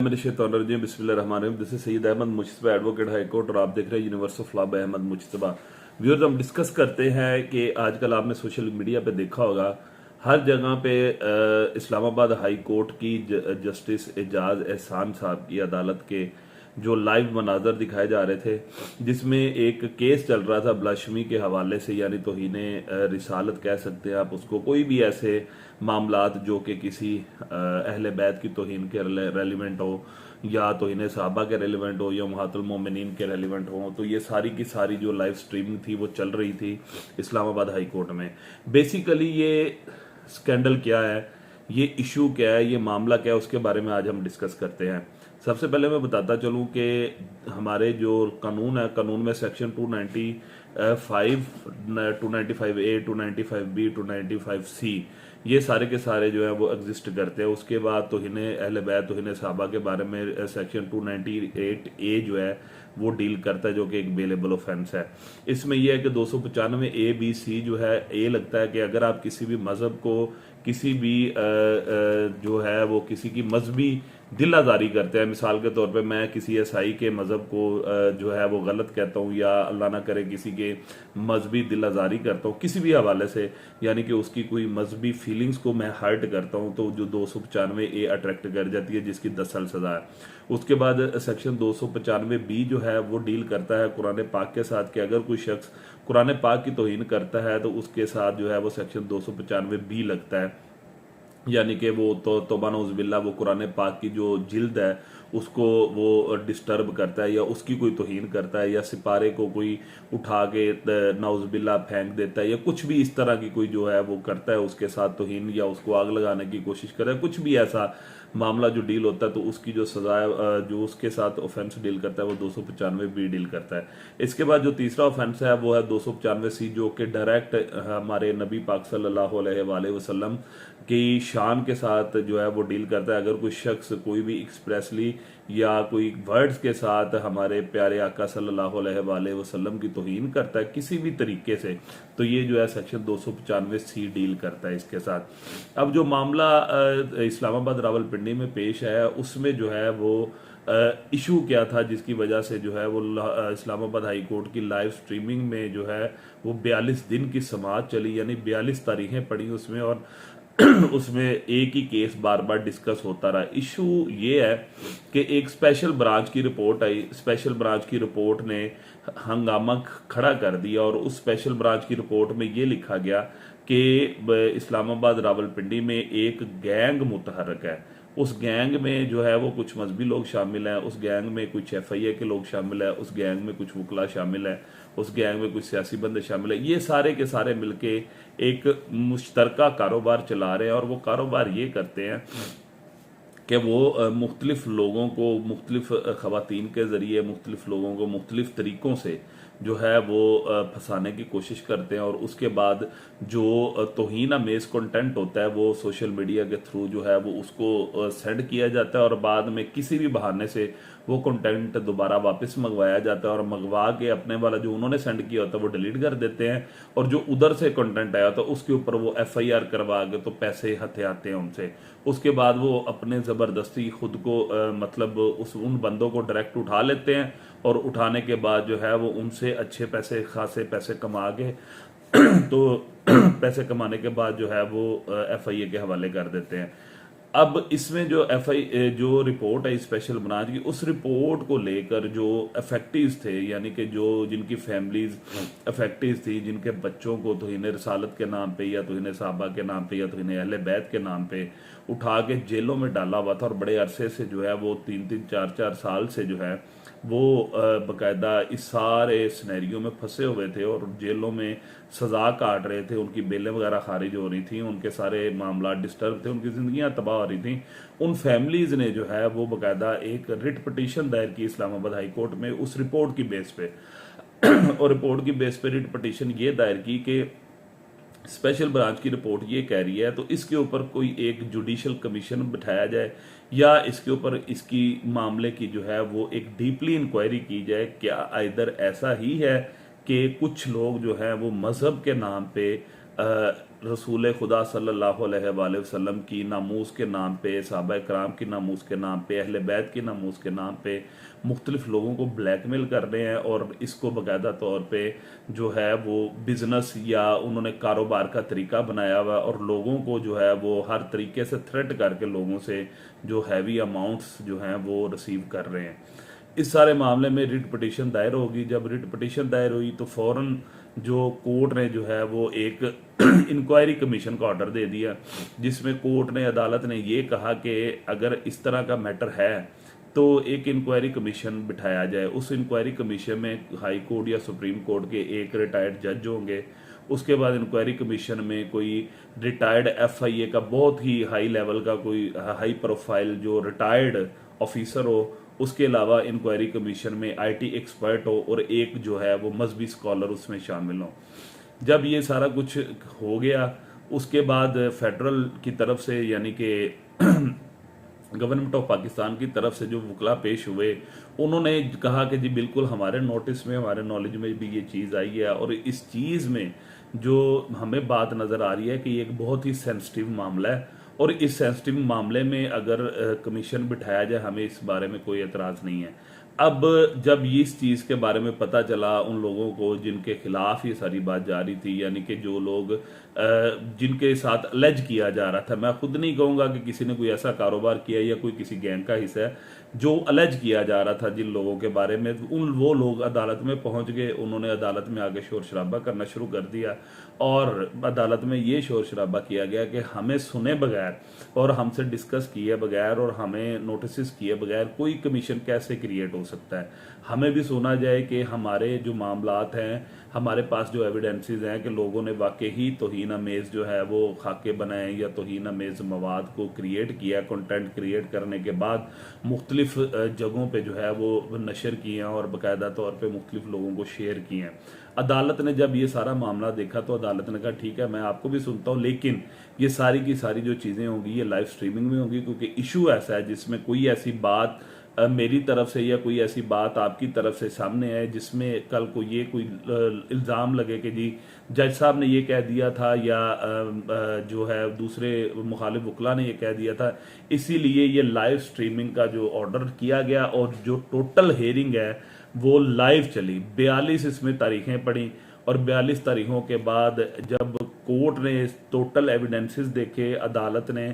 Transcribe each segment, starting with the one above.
बिस्मिल्लाहिर्रहमानिर्रहीम बिस्मिल्लाहिर्रहमानिर्रहीम। This is Syed Ahmed Mujtaba advocate high court और आप देख रहे हैं universe of law by Ahmed Mujtaba. Viewers, हम डिस्कस करते हैं कि आजकल आपने सोशल मीडिया पे देखा होगा हर जगह पे इस्लामाबाद हाई कोर्ट की जस्टिस एजाज एहसान साहब की अदालत के जो लाइव मनाजर दिखाए जा रहे थे, जिसमें एक केस चल रहा था ब्लाशमी के हवाले से, यानी तौहीने रिसालत कह सकते हैं आप उसको, कोई भी ऐसे मामलात जो कि किसी अहले बैत की तौहीन के रेलिवेंट हो या तौहीन सहाबा के रेलिवेंट हो या उम्महातुल मोमिनीन के रेलिवेंट हो, तो ये सारी की सारी जो लाइव स्ट्रीमिंग थी वो चल रही थी इस्लामाबाद हाई कोर्ट में। बेसिकली ये स्कैंडल क्या है, ये इशू क्या है, ये मामला क्या है, उसके बारे में आज हम डिस्कस करते हैं। सबसे पहले मैं बताता चलूं कि हमारे जो कानून है, कानून में सेक्शन 295, 295A, 295B, 295C ये सारे के सारे जो है वो एग्जिस्ट करते हैं। उसके बाद तौहीन अहले बैत, तौहीन सहाबा के बारे में सेक्शन 298A जो है वो डील करता है, जो कि एक बेलेबल ऑफेंस है। इसमें यह है कि 295A, B, C जो है, ए लगता है कि अगर आप किसी भी मजहब को, किसी भी जो है वो किसी की मजहबी दिल आज़ारी करते हैं, मिसाल के तौर पे मैं किसी ईसाई के मज़हब को जो है वो गलत कहता हूँ, या अल्लाह ना करे किसी के मजहबी दिल आज़ारी करता हूँ किसी भी हवाले से, यानी कि उसकी कोई मजहबी फीलिंग्स को मैं हर्ट करता हूँ, तो जो 295A अट्रैक्ट कर जाती है, जिसकी 10 साल सजा है। उसके बाद सेक्शन 295B जो है वो डील करता है कुरान पाक के साथ, कि अगर कोई शख्स कुरान पाक की तौहीन करता है तो उसके साथ जो है वो सेक्शन 295B लगता है, यानी कि वो तो तौबा नऊज़ुबिल्लाह वो कुरान पाक की जो जिल्द है उसको वो डिस्टर्ब करता है, या उसकी कोई तौहीन करता है, या सिपारे को कोई उठा के नऊज़ुबिल्लाह फेंक देता है, या कुछ भी इस तरह की कोई जो है वो करता है उसके साथ तौहीन, या उसको आग लगाने की कोशिश करे, कुछ भी ऐसा मामला जो डील होता है, तो उसकी जो सजा जो उसके साथ ऑफेंस डील करता है वो 295B डील करता है। इसके बाद जो तीसरा ऑफेंस है वो है 295C, जो कि डायरेक्ट हमारे नबी पाक सल्लल्लाहु अलैहि वसल्लम की शान के साथ जो है वो डील करता है। अगर कोई शख्स कोई भी एक्सप्रेसली या कोई वर्ड्स के साथ हमारे प्यारे आका सल्लल्लाहु अलैहि वसल्लम की तौहीन करता है किसी भी तरीके से, तो ये जो है सेक्शन 295C डील करता है इसके साथ। अब जो मामला इस्लामाबाद रावलपिंडी में पेश है, उसमें जो है वो इशू क्या था जिसकी वजह से जो है वो इस्लामाबाद हाई कोर्ट की लाइव स्ट्रीमिंग में जो है वो 42 दिन की समाअत चली, यानी 42 तारीखें पड़ी उसमें, और उसमें एक ही केस बार बार डिस्कस होता रहा। इशू ये है कि एक स्पेशल ब्रांच की रिपोर्ट आई, स्पेशल ब्रांच की रिपोर्ट ने हंगामा खड़ा कर दिया, और उस स्पेशल ब्रांच की रिपोर्ट में ये लिखा गया कि इस्लामाबाद रावलपिंडी में एक गैंग मुतहरक है। उस गैंग में जो है वो कुछ मजहबी लोग शामिल हैं, उस गैंग में कुछ FIA के लोग शामिल हैं, उस गैंग में कुछ वकला शामिल हैं, उस गैंग में कुछ सियासी बंदे शामिल हैं। ये सारे के सारे मिलके एक मुश्तरका कारोबार चला रहे हैं, और वो कारोबार ये करते हैं कि वो मुख्तलिफ लोगों को, मुख्तलिफ खवातीन के ज़रिए मुख्तलिफ लोगों को मुख्तलिफ तरीक़ों से जो है वो फंसाने की कोशिश करते हैं, और उसके बाद जो तौहीन आमेज कंटेंट होता है वो सोशल मीडिया के थ्रू जो है वो उसको सेंड किया जाता है, और बाद में किसी भी बहाने से वो कंटेंट दोबारा वापस मंगवाया जाता है, और मंगवा के अपने वाला जो उन्होंने सेंड किया होता है वो डिलीट कर देते हैं, और जो उधर से कंटेंट आया तो उसके ऊपर वो FIR करवा के तो पैसे हथियाते हैं उनसे। उसके बाद वो अपने ज़बरदस्ती खुद को मतलब उन बंदों को डायरेक्ट उठा लेते हैं, और उठाने के बाद जो है वो उनसे अच्छे पैसे, खासे पैसे कमा के तो पैसे कमाने के बाद जो है वो FIA के हवाले कर देते हैं। अब इसमें जो जो रिपोर्ट है स्पेशल ब्रांच की, उस रिपोर्ट को लेकर जो अफेक्टिव्स थे, यानी कि जो जिनकी फैमिलीज अफेक्टिव्स थी, जिनके बच्चों को तौहीन रिसालत के नाम पे या तौहीन सहाबा के नाम पे या तौहीन अहले बैत के नाम पे उठा के जेलों में डाला हुआ था, और बड़े अरसे से जो है वो 3-3, 4-4 साल से जो है वो बाकायदा इस सारे सिनेरियो में फंसे हुए थे, और जेलों में सजा काट रहे थे, उनकी बेलें वगैरह खारिज हो रही थी, उनके सारे मामला डिस्टर्ब थे, उनकी ज़िंदगियां तबाह हो रही थी। उन फैमिलीज़ ने जो है वो बाकायदा एक रिट पिटीशन दायर की इस्लामाबाद हाई कोर्ट में उस रिपोर्ट की बेस पे और रिपोर्ट की बेस पे रिट पिटीशन ये दायर की कि स्पेशल ब्रांच की रिपोर्ट ये कह रही है, तो इसके ऊपर कोई एक जुडिशल कमीशन बिठाया जाए, या इसके ऊपर इसकी मामले की जो है वो एक डीपली इंक्वायरी की जाए। क्या इधर ऐसा ही है कि कुछ लोग जो है वो मजहब के नाम पे रसूल खुदा सल्लल्लाहु अलैहि वसल्लम की नामूस के नाम पे, सहाबा कराम की नामूस के नाम पे, अहले बैत की नामूस के नाम पे मुख्तलिफ लोगों को ब्लैकमेल कर रहे हैं और इसको बाकायदा तौर पे जो है वो बिजनेस या उन्होंने कारोबार का तरीका बनाया हुआ और लोगों को जो है वो हर तरीके से थ्रेट करके लोगों से जो हैवी अमाउंट्स जो हैं वो रिसीव कर रहे हैं। इस सारे मामले में रिट पिटीशन दायर होगी। जब रिट पिटीशन दायर हुई तो फौरन जो कोर्ट ने जो है वो एक इंक्वायरी कमीशन का ऑर्डर दे दिया, जिसमें कोर्ट ने, अदालत ने ये कहा कि अगर इस तरह का मैटर है तो एक इंक्वायरी कमीशन बिठाया जाए। उस इंक्वायरी कमीशन में हाई कोर्ट या सुप्रीम कोर्ट के एक रिटायर्ड जज होंगे। उसके बाद इंक्वायरी कमीशन में कोई रिटायर्ड FIA का बहुत ही हाई लेवल का कोई हाई प्रोफाइल जो रिटायर्ड ऑफिसर हो, उसके अलावा इंक्वायरी कमीशन में IT एक्सपर्ट हो और एक जो है वो मजहबी स्कॉलर उसमें शामिल हो। जब ये सारा कुछ हो गया उसके बाद फेडरल की तरफ से यानी कि गवर्नमेंट ऑफ पाकिस्तान की तरफ से जो वकला पेश हुए, उन्होंने कहा कि जी बिल्कुल हमारे नोटिस में, हमारे नॉलेज में भी ये चीज़ आई है और इस चीज़ में जो हमें बात नज़र आ रही है कि ये एक बहुत ही सेंसिटिव मामला है और इस सेंसिटिव मामले में अगर कमीशन बिठाया जाए हमें इस बारे में कोई एतराज़ नहीं है। अब जब ये इस चीज़ के बारे में पता चला उन लोगों को जिनके खिलाफ ये सारी बात जारी थी, यानी कि जो लोग जिनके साथ अलेज किया जा रहा था, मैं खुद नहीं कहूँगा कि किसी ने कोई ऐसा कारोबार किया या कोई किसी गैंग का हिस्सा है, जो अलेज किया जा रहा था जिन लोगों के बारे में, वो लोग अदालत में पहुंच गए। उन्होंने अदालत में आगे शोर शराबा करना शुरू कर दिया और अदालत में ये शोर शराबा किया गया कि हमें सुने बगैर और हमसे डिस्कस किए बगैर और हमें नोटिस किए बगैर कोई कमीशन कैसे क्रिएट हो सकता है। हमें भी सुना जाए कि हमारे जो मामलात हैं, हमारे पास जो एविडेंसेस हैं कि लोगों ने वाकई ही तौहीन आमेज़ जो है वो खाके बनाए या तौहीन आमेज़ मवाद को क्रिएट किया, कंटेंट क्रिएट करने के बाद मुख्तलिफ जगहों पे जो है वो नशर किए हैं और बाकायदा तौर पे मुख्तलिफ लोगों को शेयर किए हैं। अदालत ने जब ये सारा मामला देखा तो अदालत ने कहा ठीक है मैं आपको भी सुनता हूँ, लेकिन ये सारी की सारी जो चीज़ें होंगी ये लाइव स्ट्रीमिंग में होंगी, क्योंकि इशू ऐसा है जिसमें कोई ऐसी बात मेरी तरफ से या कोई ऐसी बात आपकी तरफ से सामने है जिसमें कल को ये कोई इल्ज़ाम लगे कि जी जज साहब ने ये कह दिया था या जो है दूसरे मुखालिफ वकला ने ये कह दिया था। इसीलिए ये लाइव स्ट्रीमिंग का जो ऑर्डर किया गया और जो टोटल हेयरिंग है वो लाइव चली। 42 इसमें तारीखें पड़ी और 42 तारीखों के बाद जब कोर्ट ने टोटल एविडेंसेस देखे, अदालत ने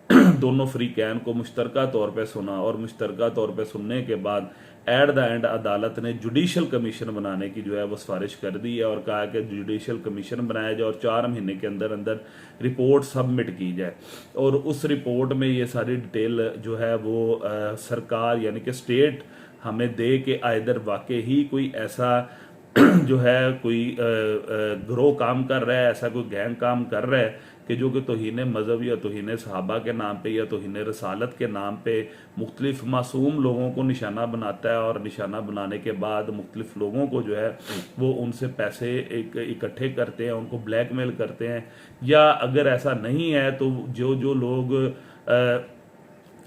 दोनों फ्रीकैन को मुश्तरका तौर पे सुना और मुश्तरका तौर पे सुनने के बाद एट द एंड अदालत ने जुडिशल कमीशन बनाने की जो है वो सिफारिश कर दी है और कहा कि जुडिशल कमीशन बनाया जाए और 4 महीने के अंदर अंदर रिपोर्ट सबमिट की जाए और उस रिपोर्ट में ये सारी डिटेल जो है वो सरकार यानी कि स्टेट हमें दे के आइदर वाकई ही कोई ऐसा जो है कोई ग्रोह काम कर रहा है, ऐसा कोई गैंग काम कर रहा है कि जो कि तौहीन मज़हब या तौहीन सहाबा के नाम पे या तौहीन रसालत के नाम पे मुख्तलिफ मासूम लोगों को निशाना बनाता है और निशाना बनाने के बाद मुख्तलिफ लोगों को जो है वो उनसे पैसे इकट्ठे करते हैं, उनको ब्लैकमेल करते हैं। या अगर ऐसा नहीं है तो जो जो लोग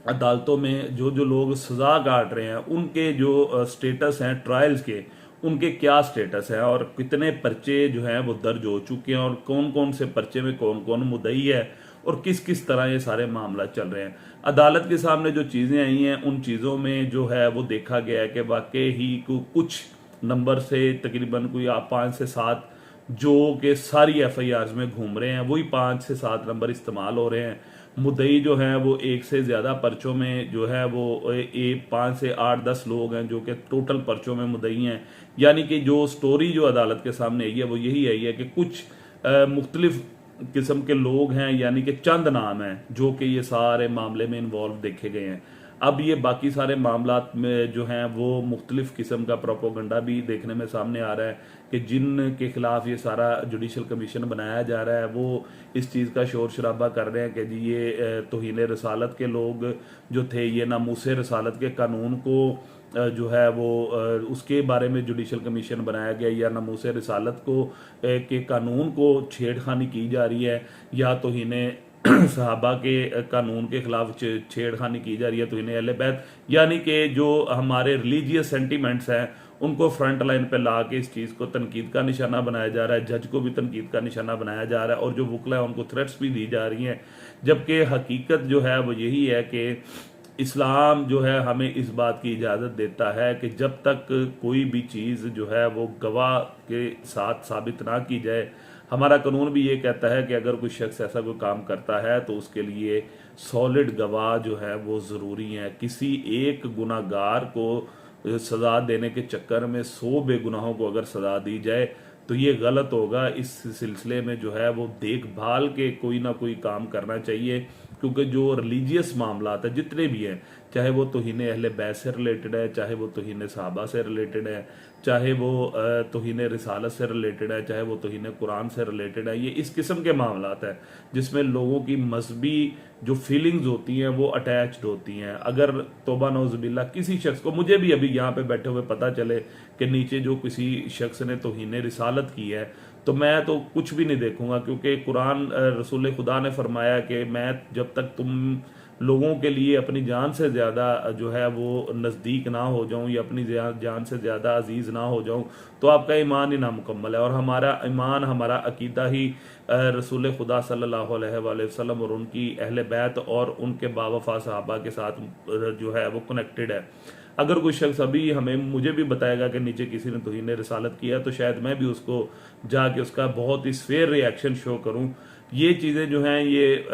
अदालतों में जो जो लोग सज़ा काट रहे हैं उनके जो स्टेटस हैं ट्रायल्स के, उनके क्या स्टेटस है और कितने पर्चे जो हैं वो दर्ज हो चुके हैं और कौन कौन से पर्चे में कौन कौन मुद्दई है और किस किस तरह ये सारे मामला चल रहे हैं। अदालत के सामने जो चीज़ें आई हैं उन चीज़ों में जो है वो देखा गया है कि वाकई ही कुछ नंबर से तकरीबन कोई 5 से 7 जो कि सारी FIRs में घूम रहे हैं, वही 5 से 7 नंबर इस्तेमाल हो रहे हैं। मुद्दई जो हैं वो 1 से ज़्यादा पर्चों में जो है वो 5 से 8-10 लोग हैं जो कि टोटल पर्चों में मुद्दई हैं। यानी कि जो स्टोरी जो अदालत के सामने आई है वो यही आई है कि कुछ मुख्तलिफ किस्म के लोग हैं, यानी कि चंद नाम हैं जो कि ये सारे मामले में इन्वॉल्व देखे गए हैं। अब ये बाकी सारे मामलात में जो हैं वो मुख्तलिफ किस्म का प्रोपोगंडा भी देखने में सामने आ रहा है कि जिन के खिलाफ ये सारा जुडिशल कमीशन बनाया जा रहा है वो इस चीज़ का शोर शराबा कर रहे हैं कि जी ये तौहीन रसालत के लोग जो थे, ये नामूसे रसालत के कानून को जो है वो उसके बारे में जुडिशल कमीशन बनाया गया या नामूसे रसालत को के कानून को छेड़खानी की जा रही है या तौहीन सहाबा के कानून के खिलाफ छेड़खानी की जा रही है तौहीन अहले बैत, यानी कि जो हमारे रिलीजियस सेंटीमेंट्स हैं उनको फ्रंट लाइन पे ला के इस चीज़ को तनकीद का निशाना बनाया जा रहा है, जज को भी तनकीद का निशाना बनाया जा रहा है और जो वकला है उनको थ्रेट्स भी दी जा रही हैं। जबकि हकीकत जो है वो यही है कि इस्लाम जो है हमें इस बात की इजाज़त देता है कि जब तक कोई भी चीज़ जो है वो गवाह के साथ साबित ना की जाए, हमारा कानून भी ये कहता है कि अगर कोई शख्स ऐसा कोई काम करता है तो उसके लिए सॉलिड गवाह जो है वो ज़रूरी हैं। किसी एक गुनाहगार को सज़ा देने के चक्कर में 100 बेगुनाहों को अगर सज़ा दी जाए तो ये गलत होगा। इस सिलसिले में जो है वो देखभाल के कोई ना कोई काम करना चाहिए, क्योंकि जो रिलीजियस मामला है जितने भी हैं, चाहे वो तौहीन अहले बैत से रिलेटेड है, चाहे वो तौहीन सहाबा से रिलेटेड है, चाहे वो तौहीन रिसालत से रिलेटेड है, चाहे वो तौहीन कुरान से रिलेटेड है, ये इस किस्म के मामला हैं जिसमें लोगों की मजहबी जो फीलिंग्स होती हैं वो अटैच्ड होती हैं। अगर तौबा नौजुबिल्ला किसी शख्स को, मुझे भी अभी यहाँ पे बैठे हुए पता चले कि नीचे जो किसी शख्स ने तौहीन रिसालत की है, तो मैं तो कुछ भी नहीं देखूंगा, क्योंकि कुरान रसूल खुदा ने फरमाया कि मैं जब तक तुम लोगों के लिए अपनी जान से ज़्यादा जो है वो नज़दीक ना हो जाऊं या अपनी जान से ज़्यादा अजीज़ ना हो जाऊं तो आपका ईमान ही नामुकम्मल है। और हमारा ईमान, हमारा अकीदा ही रसूल खुदा सल्लल्लाहु अलैहि वसल्लम और उनकी अहले बैत और उनके बावफा सहाबा के साथ जो है वो कनेक्टेड है। अगर कोई शख्स अभी मुझे भी बताएगा कि नीचे किसी ने तौहीन रिसालत किया, तो शायद मैं भी उसको जाके उसका बहुत ही फेयर रिएक्शन शो करूं। ये चीज़ें जो हैं ये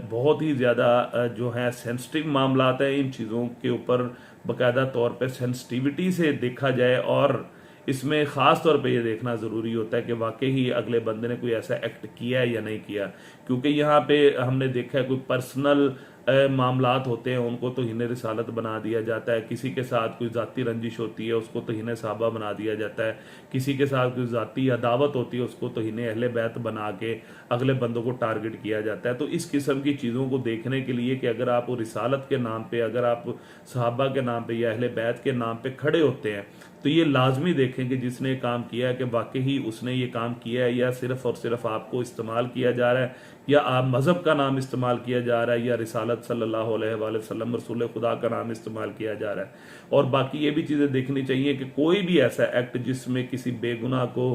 बहुत ही ज़्यादा जो है सेंसिटिव मामला है। इन चीज़ों के ऊपर बाकायदा तौर पे सेंसिटिविटी से देखा जाए और इसमें ख़ास तौर पे ये देखना ज़रूरी होता है कि वाकई ही अगले बंदे ने कोई ऐसा एक्ट किया है या नहीं किया, क्योंकि यहाँ पे हमने देखा है कोई पर्सनल मामलात होते हैं उनको तौहीन रिसालत बना दिया जाता है, किसी के साथ कोई ज़ाती रंजिश होती है उसको तौहीन सहाबा बना दिया जाता है, किसी के साथ कोई ज़ाती अदावत होती है उसको तौहीन अहले बैत बना के अगले बंदों को टारगेट किया जाता है। तो इस किस्म की चीज़ों को देखने के लिए कि अगर आप रिसालत के नाम पे, अगर आप सहाबा के नाम पे या अहले बैत के नाम पे खड़े होते हैं, तो ये लाजमी देखें कि जिसने काम किया है कि वाकई ही उसने ये काम किया है या सिर्फ और सिर्फ आपको इस्तेमाल किया जा रहा है, या आप मजहब का नाम इस्तेमाल किया जा रहा है, या रिसालत सल्लल्लाहु अलैहि वसल्लम रसूल खुदा का नाम इस्तेमाल किया जा रहा है। और बाकी ये भी चीज़ें देखनी चाहिए कि कोई भी ऐसा एक्ट जिसमें किसी बेगुनाह को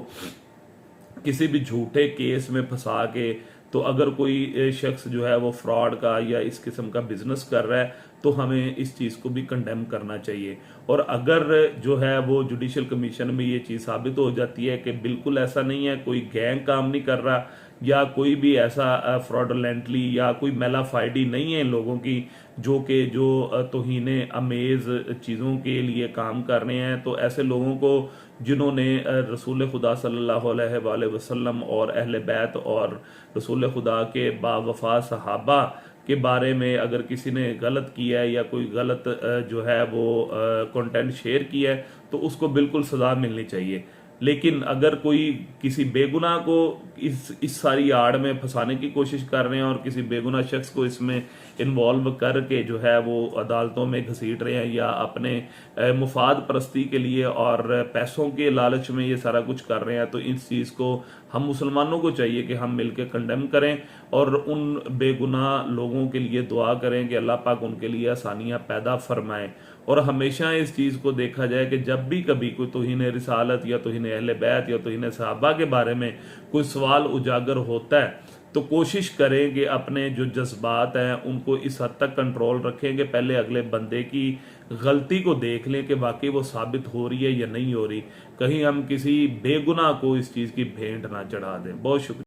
किसी भी झूठे केस में फंसा के, तो अगर कोई शख्स जो है वो फ्रॉड का या इस किस्म का बिजनेस कर रहा है तो हमें इस चीज़ को भी कंडेम करना चाहिए। और अगर जो है वो जुडिशल कमीशन में ये चीज़ साबित हो जाती है कि बिल्कुल ऐसा नहीं है, कोई गैंग काम नहीं कर रहा या कोई भी ऐसा फ्रॉडलेंटली या कोई मेलाफाइडी नहीं है इन लोगों की जो तौहीन अमेज चीज़ों के लिए काम कर रहे हैं, तो ऐसे लोगों को जिन्होंने रसूल खुदा सल्लल्लाहु अलैहि वसल्लम और अहले बैत और रसूल खुदा के बावफा सहाबा के बारे में अगर किसी ने गलत किया है या कोई गलत जो है वो कंटेंट शेयर किया है तो उसको बिल्कुल सज़ा मिलनी चाहिए। लेकिन अगर कोई किसी बेगुनाह को इस सारी आड़ में फंसाने की कोशिश कर रहे हैं और किसी बेगुनाह शख्स को इसमें इन्वॉल्व करके जो है वो अदालतों में घसीट रहे हैं या अपने मुफाद परस्ती के लिए और पैसों के लालच में ये सारा कुछ कर रहे हैं, तो इस चीज़ को हम मुसलमानों को चाहिए कि हम मिलकर कंडेम करें और उन बेगुनाह लोगों के लिए दुआ करें कि अल्लाह पाक उनके लिए आसानियाँ पैदा फरमाएं। और हमेशा इस चीज़ को देखा जाए कि जब भी कभी कोई तौहीन रिसालत या तौहीन अहले बैत या तौहीन सहाबा के बारे में कोई सवाल उजागर होता है तो कोशिश करें कि अपने जो जज्बात हैं उनको इस हद तक कंट्रोल रखें कि पहले अगले बंदे की गलती को देख लें कि वाकई वो साबित हो रही है या नहीं हो रही, कहीं हम किसी बेगुनाह को इस चीज़ की भेंट ना चढ़ा दें। बहुत शुक्रिया।